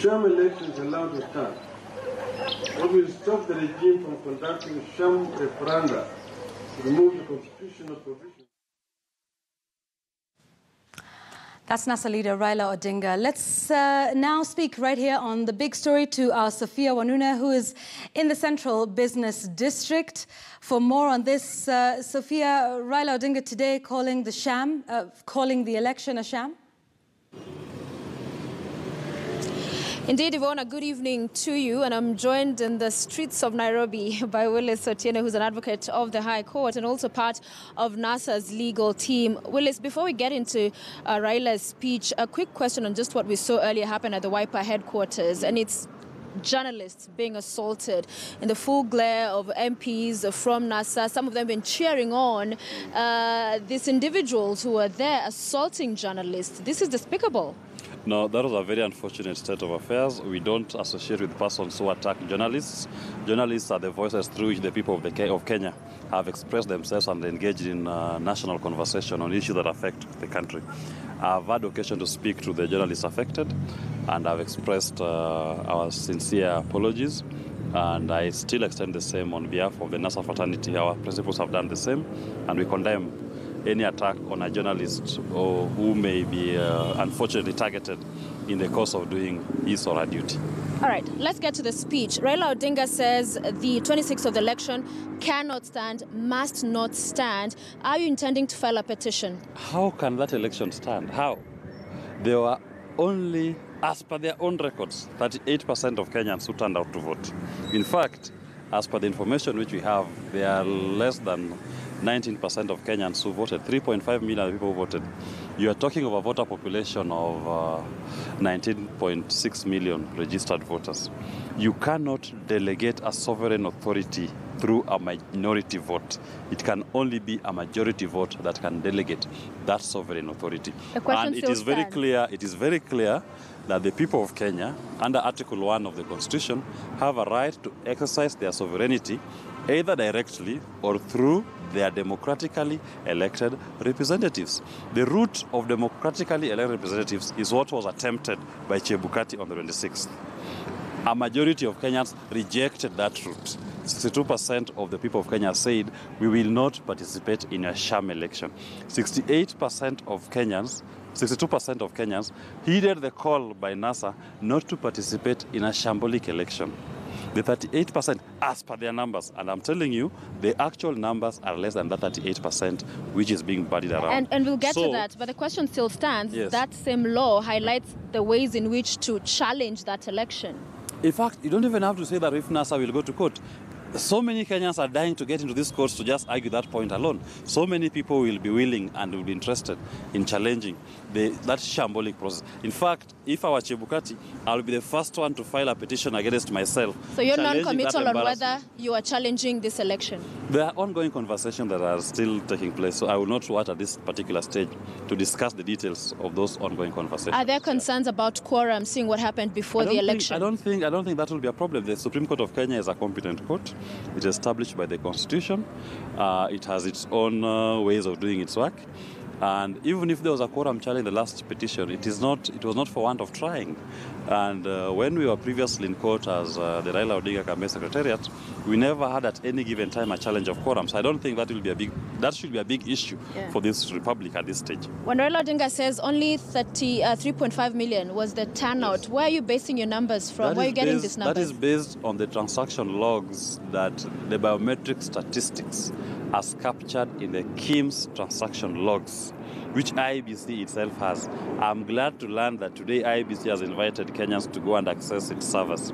sham elections allowed to stand, what will stop the regime from conducting sham referenda to remove the constitutional provision? That's NASA leader Raila Odinga. Let's now speak right here on the big story to our Sophia Wanuna, who is in the Central Business District. For more on this, Sophia, Raila Odinga today calling the election a sham. Indeed, Ivona, good evening to you. And I'm joined in the streets of Nairobi by Willis Otieno, who's an advocate of the High Court and also part of NASA's legal team. Willis, before we get into Raila's speech, a quick question on just what we saw earlier happen at the Wiper headquarters. And it's journalists being assaulted in the full glare of MPs from NASA. Some of them been cheering on these individuals who were there assaulting journalists. This is despicable. No, that was a very unfortunate state of affairs. We don't associate with persons who attack journalists. Journalists are the voices through which the people of Kenya have expressed themselves and engaged in national conversation on issues that affect the country. I've had occasion to speak to the journalists affected, and I've expressed our sincere apologies. And I still extend the same on behalf of the NASA fraternity. Our principals have done the same, and we condemn any attack on a journalist or who may be unfortunately targeted in the course of doing his or her duty. All right, let's get to the speech. Raila Odinga says the 26th of the election cannot stand, must not stand. Are you intending to file a petition? How can that election stand? How? There were only, as per their own records, 38% of Kenyans who turned out to vote. In fact, as per the information which we have, there are less than 19% of Kenyans who voted, 3.5 million people who voted. You are talking of a voter population of 19.6 million registered voters. You cannot delegate a sovereign authority through a minority vote. It can only be a majority vote that can delegate that sovereign authority. And it is very clear that the people of Kenya, under Article 1 of the Constitution, have a right to exercise their sovereignty either directly or through their democratically elected representatives. The route of democratically elected representatives is what was attempted by Chebukati on the 26th. A majority of Kenyans rejected that route. 62% of the people of Kenya said, we will not participate in a sham election. 62% of Kenyans heeded the call by NASA not to participate in a shambolic election. The 38%, as per their numbers, and I'm telling you, the actual numbers are less than that 38%, which is being bandied around. And we'll get to that, but the question still stands. Yes. That same law highlights the ways in which to challenge that election. In fact, you don't even have to say that if NASA will go to court. So many Kenyans are dying to get into this court to just argue that point alone. So many people will be willing and will be interested in challenging that shambolic process. In fact, if I were Chebukati, I'll be the first one to file a petition against myself. So you're non-committal on whether you are challenging this election? There are ongoing conversations that are still taking place, so I will not want at this particular stage to discuss the details of those ongoing conversations. Are there concerns about quorum, seeing what happened before the election? I don't think that will be a problem. The Supreme Court of Kenya is a competent court. It's established by the Constitution. It has its own ways of doing its work. And even if there was a quorum challenge in the last petition, it was not for want of trying. And when we were previously in court as the Raila Odinga campaign secretariat, we never had at any given time a challenge of quorum. So I don't think that should be a big issue for this republic at this stage. When Raila Odinga says only 3.5 million was the turnout, yes, where are you basing your numbers from? Where are you getting these numbers? That is based on the transaction logs that the biometric statistics as captured in the KIMS transaction logs, which IEBC itself has. I'm glad to learn that today IEBC has invited Kenyans to go and access its servers.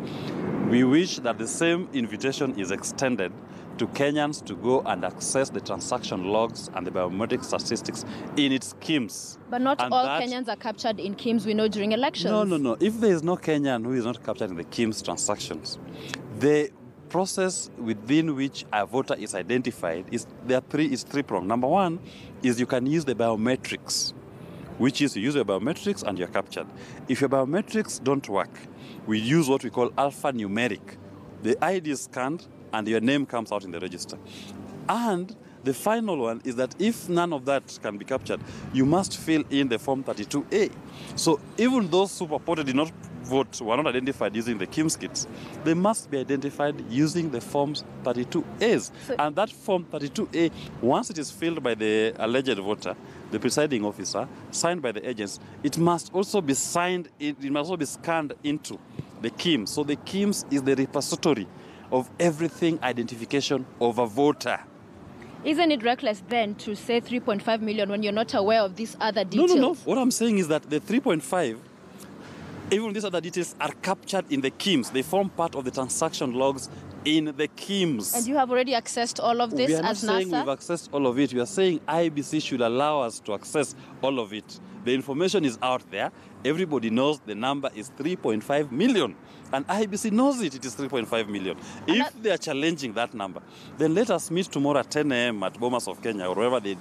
We wish that the same invitation is extended to Kenyans to go and access the transaction logs and the biometric statistics in its KIMS. But not all Kenyans are captured in KIMS, we know, during elections. No. If there is no Kenyan who is not captured in the KIMS transactions, the process within which a voter is identified is three-pronged. Number one is you can use the biometrics, which is you use your biometrics and you're captured. If your biometrics don't work, we use what we call alphanumeric. The ID is scanned and your name comes out in the register. And the final one is that if none of that can be captured, you must fill in the Form 32A. So even those who purported did not votes were not identified using the KIMS kits, they must be identified using the Forms 32As. And that Form 32A, once it is filled by the alleged voter, the presiding officer, signed by the agents, it must also be signed, it must also be scanned into the KIMS. So the KIMS is the repository of everything identification of a voter. Isn't it reckless then to say 3.5 million when you're not aware of these other details? No. What I'm saying is that the 3.5, even these other details are captured in the KIMS. They form part of the transaction logs in the KIMS. And you have already accessed all of this as NASA? We are not saying we've accessed all of it. We are saying IBC should allow us to access all of it. The information is out there. Everybody knows the number is 3.5 million. And IBC knows it is 3.5 million. If they are challenging that number, then let us meet tomorrow at 10 a.m. at Bomas of Kenya, or wherever they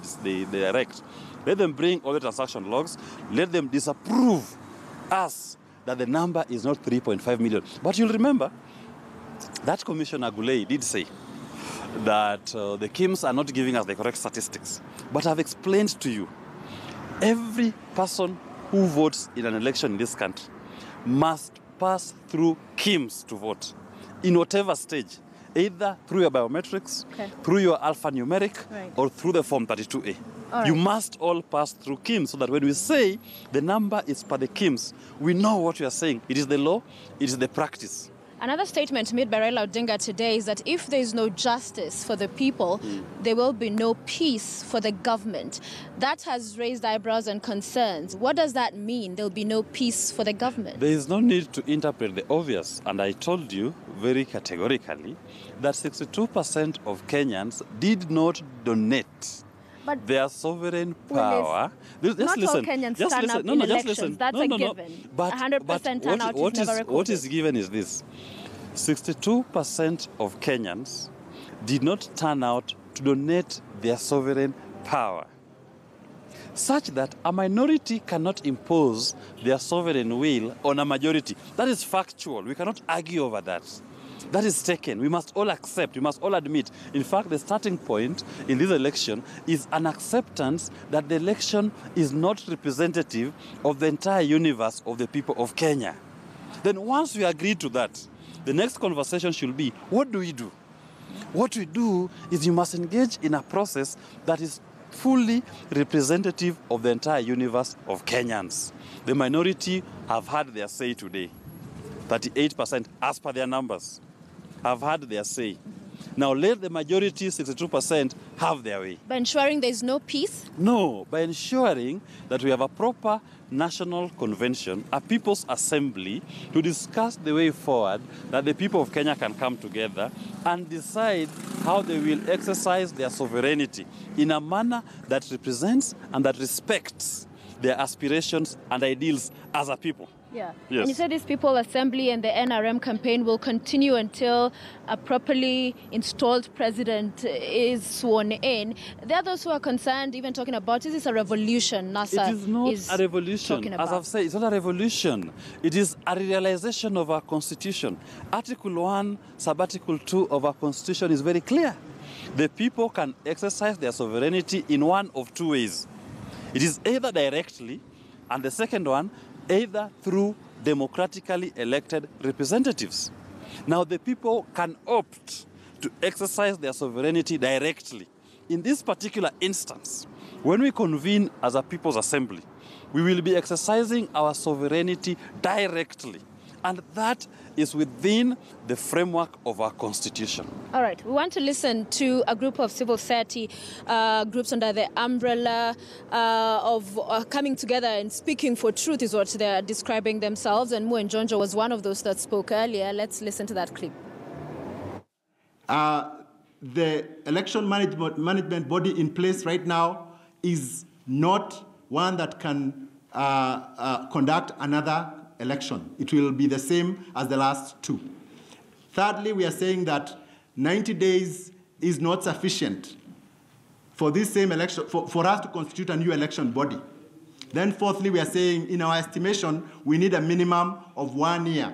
direct. Let them bring all the transaction logs. Let them disapprove us that the number is not 3.5 million. But you'll remember that Commissioner Gulei did say that the KIMS are not giving us the correct statistics. But I've explained to you, every person who votes in an election in this country must pass through KIMS to vote, in whatever stage, either through your biometrics, through your alphanumeric, or through the Form 32A. You must all pass through KIMS so that when we say the number is per the KIMS, we know what we are saying. It is the law, it is the practice. Another statement made by Raila Odinga today is that if there is no justice for the people, there will be no peace for the government. That has raised eyebrows and concerns. What does that mean, there will be no peace for the government? There is no need to interpret the obvious. And I told you very categorically that 62% of Kenyans did not donate their sovereign power. Not all Kenyans turn up in elections. That's a given. But 100% turnout is never recorded. What is given is this. 62% of Kenyans did not turn out to donate their sovereign power, such that a minority cannot impose their sovereign will on a majority. That is factual. We cannot argue over that. That is taken. We must all accept. We must all admit. In fact, the starting point in this election is an acceptance that the election is not representative of the entire universe of the people of Kenya. Then once we agree to that, the next conversation should be, what do we do? What we do is you must engage in a process that is fully representative of the entire universe of Kenyans. The minority have had their say today. 38% as per their numbers have had their say. Now let the majority, 62%, have their way. By ensuring there is no peace? No, by ensuring that we have a proper national convention, a people's assembly, to discuss the way forward, that the people of Kenya can come together and decide how they will exercise their sovereignty in a manner that represents and that respects their aspirations and ideals as a people. Yeah. Yes. And you said this People Assembly and the NRM campaign will continue until a properly installed president is sworn in. There are those who are concerned, even talking about, is this a revolution NASA It is not a revolution. As I've said, it's not a revolution. It is a realization of our Constitution. Article 1, Sub-Article 2 of our Constitution is very clear. The people can exercise their sovereignty in one of two ways. It is either directly, and the second one, either through democratically elected representatives. Now, the people can opt to exercise their sovereignty directly. In this particular instance, when we convene as a People's Assembly, we will be exercising our sovereignty directly. And that is within the framework of our Constitution. All right. We want to listen to a group of civil society groups under the umbrella of coming together and speaking for truth is what they're describing themselves. And Muen Jonjo was one of those that spoke earlier. Let's listen to that clip. The election management body in place right now is not one that can conduct another election. It will be the same as the last two. Thirdly, we are saying that 90 days is not sufficient for this same election, for us to constitute a new election body. Then fourthly, we are saying, in our estimation, we need a minimum of 1 year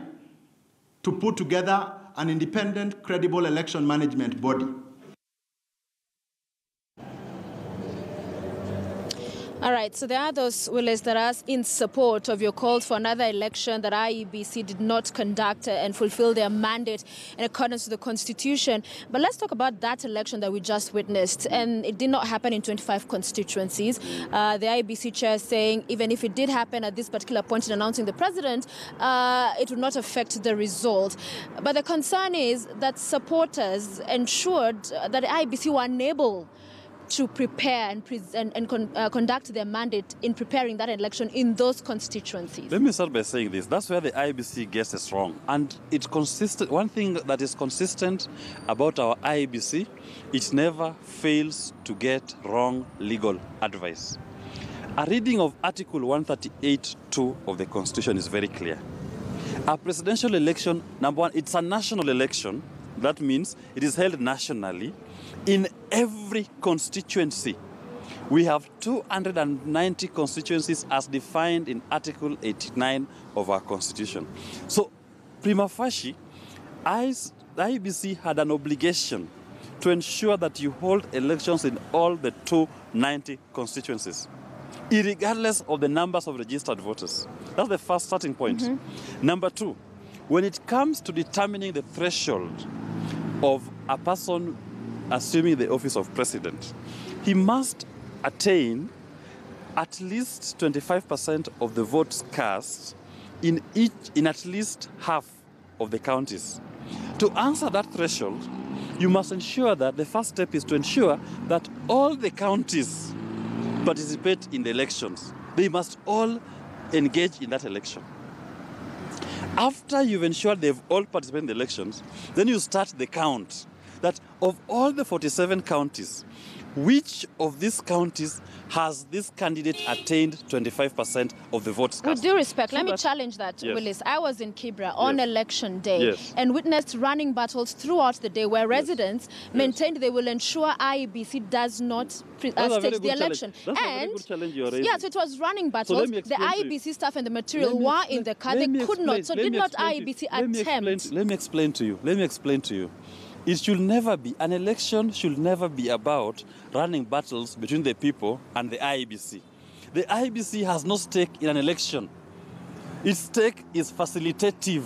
to put together an independent, credible election management body. All right, so there are those, Willis, that are in support of your call for another election that IEBC did not conduct and fulfill their mandate in accordance to the Constitution. But let's talk about that election that we just witnessed. And it did not happen in 25 constituencies. The IEBC chair saying even if it did happen at this particular point in announcing the president, it would not affect the result. But the concern is that supporters ensured that the IEBC were unable to prepare and conduct their mandate in preparing that election in those constituencies. Let me start by saying this. That's where the IEBC gets us wrong. And it's consistent. One thing that is consistent about our IEBC, it never fails to get wrong legal advice. A reading of Article 138(2) of the Constitution is very clear. A presidential election, number one, it's a national election. That means it is held nationally. In every constituency, we have 290 constituencies as defined in Article 89 of our Constitution. So, prima facie, the IEBC had an obligation to ensure that you hold elections in all the 290 constituencies, irregardless of the numbers of registered voters. That's the first starting point. Mm-hmm. Number two, when it comes to determining the threshold of a person assuming the office of president, he must attain at least 25% of the votes cast in at least half of the counties. To answer that threshold, you must ensure that the first step is to ensure that all the counties participate in the elections. They must all engage in that election. After you've ensured they've all participated in the elections, then you start the count. That of all the 47 counties, which of these counties has this candidate attained 25% of the votes cast? With due respect, let me challenge that, yes. Willis. I was in Kibra on election day and witnessed running battles throughout the day where residents maintained they will ensure IEBC does not stage the election. That's a very good challenge you're raising. Yes, it was running battles. The IEBC staff and the material were in the car. They could not. So did not IEBC attempt? Let me explain to you. It should never be, an election should never be about running battles between the people and the IEBC. The IEBC has no stake in an election. Its stake is facilitative.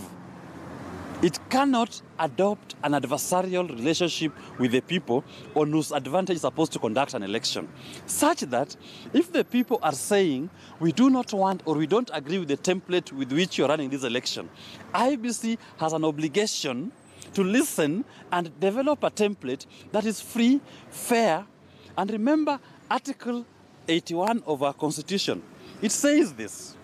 It cannot adopt an adversarial relationship with the people on whose advantage is supposed to conduct an election. Such that if the people are saying, we do not want or we don't agree with the template with which you're running this election, IEBC has an obligation to listen and develop a template that is free, fair, and remember Article 81 of our Constitution. It says this,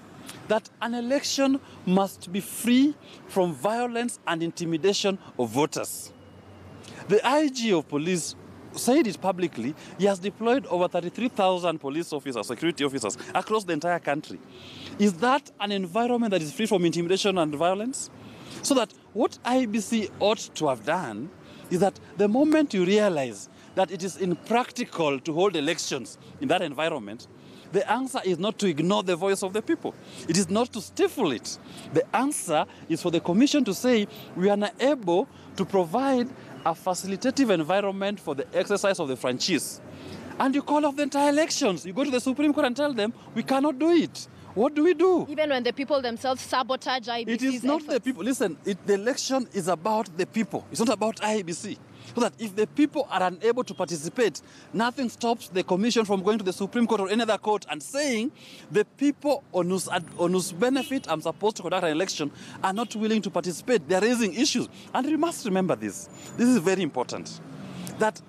that an election must be free from violence and intimidation of voters. The IG of police said it publicly. He has deployed over 33,000 police officers, security officers across the entire country. Is that an environment that is free from intimidation and violence? So that what IEBC ought to have done is that the moment you realize that it is impractical to hold elections in that environment, the answer is not to ignore the voice of the people. It is not to stifle it. The answer is for the Commission to say, we are not able to provide a facilitative environment for the exercise of the franchise. And you call off the entire elections. You go to the Supreme Court and tell them, we cannot do it. What do we do? Even when the people themselves sabotage IEBC's It is not efforts. the people. Listen, the election is about the people. It's not about IEBC. So that if the people are unable to participate, nothing stops the Commission from going to the Supreme Court or any other court and saying the people on whose benefit I'm supposed to conduct an election are not willing to participate. They are raising issues. And you must remember this. This is very important. That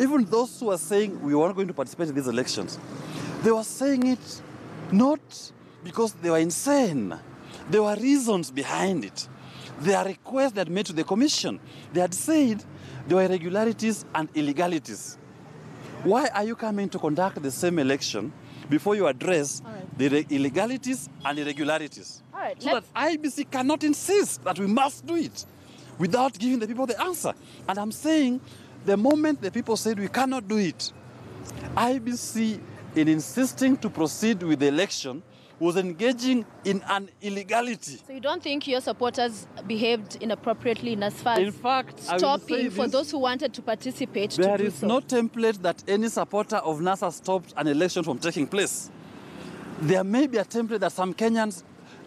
even those who are saying we weren't going to participate in these elections, they were saying it not because they were insane. There were reasons behind it. Their request they had made to the Commission, they had said there were irregularities and illegalities. Why are you coming to conduct the same election before you address the illegalities and irregularities? So that IEBC cannot insist that we must do it without giving the people the answer. And I'm saying the moment the people said we cannot do it, IEBC, in insisting to proceed with the election, was engaging in an illegality. So you don't think your supporters behaved inappropriately in as far as in fact, stopping for those who wanted to participate? There is no template that any supporter of NASA stopped an election from taking place. there may be a template that some Kenyans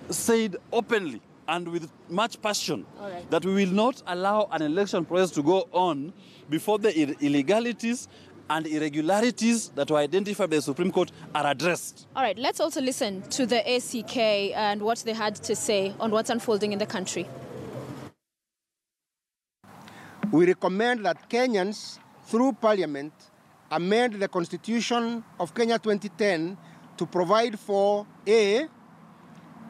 said openly and with much passion that we will not allow an election process to go on before the illegalities and irregularities that were identified by the Supreme Court are addressed. All right, let's also listen to the ACK and what they had to say on what's unfolding in the country. We recommend that Kenyans, through Parliament, amend the Constitution of Kenya 2010 to provide for A,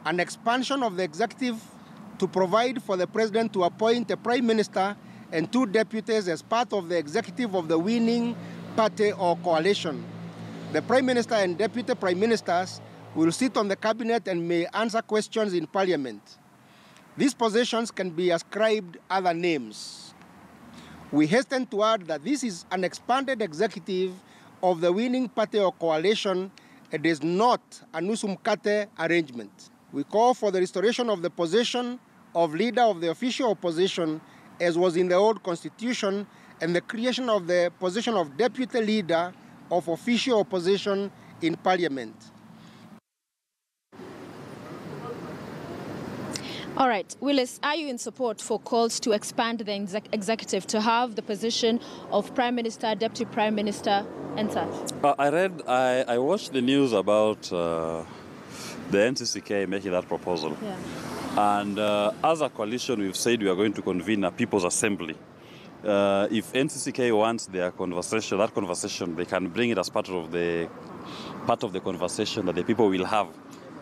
an expansion of the executive to provide for the president to appoint a prime minister and 2 deputies as part of the executive of the winning party or coalition. The prime minister and deputy prime ministers will sit on the cabinet and may answer questions in Parliament. These positions can be ascribed other names. We hasten to add that this is an expanded executive of the winning party or coalition. It is not a nusu mkate arrangement. We call for the restoration of the position of leader of the official opposition as was in the old constitution and the creation of the position of deputy leader of official opposition in Parliament. All right, Willis, are you in support for calls to expand the executive to have the position of Prime Minister, Deputy Prime Minister, and such? I watched the news about the NCCK making that proposal. Yeah. And as a coalition, we've said we are going to convene a People's Assembly. If NCCK wants their conversation, that conversation, they can bring it as part of the conversation that the people will have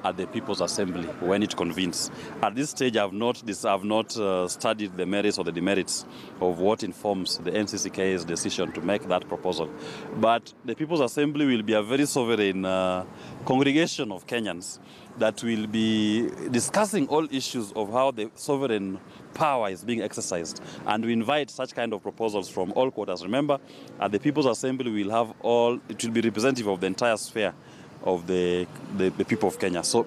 at the People's Assembly when it convenes. At this stage, I've not studied the merits or the demerits of what informs the NCCK's decision to make that proposal. But the People's Assembly will be a very sovereign congregation of Kenyans that will be discussing all issues of how the sovereign power is being exercised. And we invite such kind of proposals from all quarters. Remember, at the People's Assembly, it will be representative of the entire sphere of the people of Kenya. So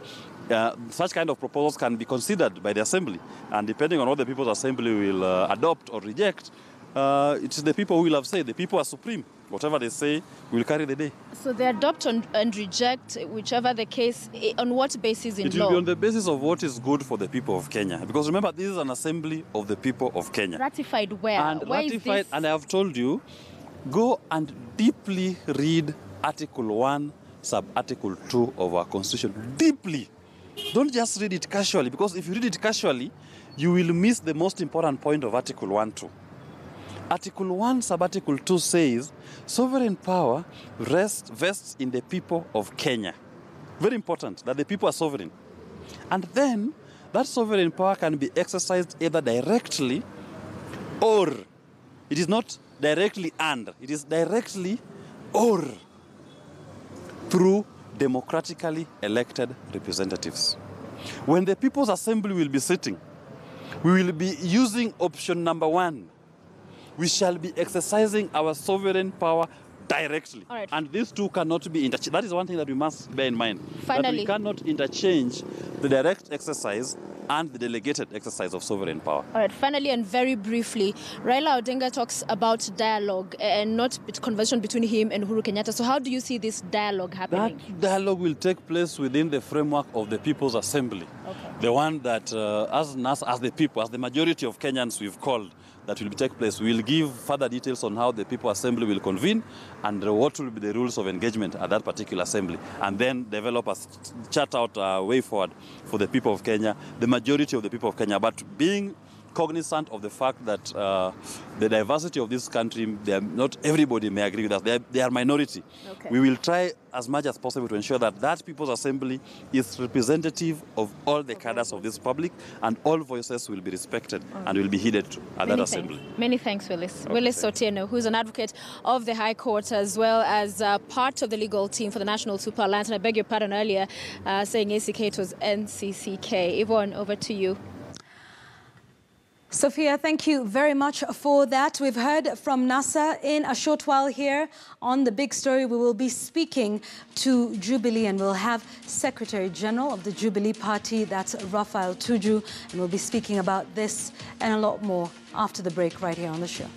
such kind of proposals can be considered by the Assembly. And depending on what the People's Assembly will adopt or reject, it's the people who will have said. The people are supreme. Whatever they say will carry the day. So they adopt and reject, whichever the case, on what basis in law? It will be on the basis of what is good for the people of Kenya. Because remember, this is an assembly of the people of Kenya. Ratified where? And where ratified, is this? and I have told you, go and deeply read Article 1, Sub-Article 2 of our Constitution. Deeply. Don't just read it casually, because if you read it casually, you will miss the most important point of Article 1 too. Article 1, Sub-Article 2 says, sovereign power vests in the people of Kenya. Very important, that the people are sovereign. And then, that sovereign power can be exercised either directly or, it is not directly and, it is directly or through democratically elected representatives. When the People's Assembly will be sitting, we will be using option number 1. We shall be exercising our sovereign power directly. All right. And these two cannot be interchanged. That is one thing that we must bear in mind. Finally. That we cannot interchange the direct exercise and the delegated exercise of sovereign power. All right, finally and very briefly, Raila Odinga talks about dialogue and not conversation between him and Uhuru Kenyatta. So how do you see this dialogue happening? That dialogue will take place within the framework of the People's Assembly. Okay. The one that, as the people, as the majority of Kenyans we've called, that will take place. We'll give further details on how the People's Assembly will convene and what will be the rules of engagement at that particular assembly, and then develop a chart out a way forward for the people of Kenya, the majority of the people of Kenya, but being cognizant of the fact that the diversity of this country, not everybody may agree with us. They are minority. Okay. We will try as much as possible to ensure that People's Assembly is representative of all the cadres of this public, and all voices will be respected and will be heeded at that assembly. Many thanks, Willis. Okay, Willis Otieno, who's an advocate of the High Court as well as part of the legal team for the National Super Alliance. And I beg your pardon earlier, saying ACK, it was NCCK. Yvonne, over to you. Sophia, thank you very much for that. We've heard from NASA. In a short while here on The Big Story, we will be speaking to Jubilee, and we'll have Secretary General of the Jubilee Party, that's Raphael Tuju, and we'll be speaking about this and a lot more after the break right here on the show.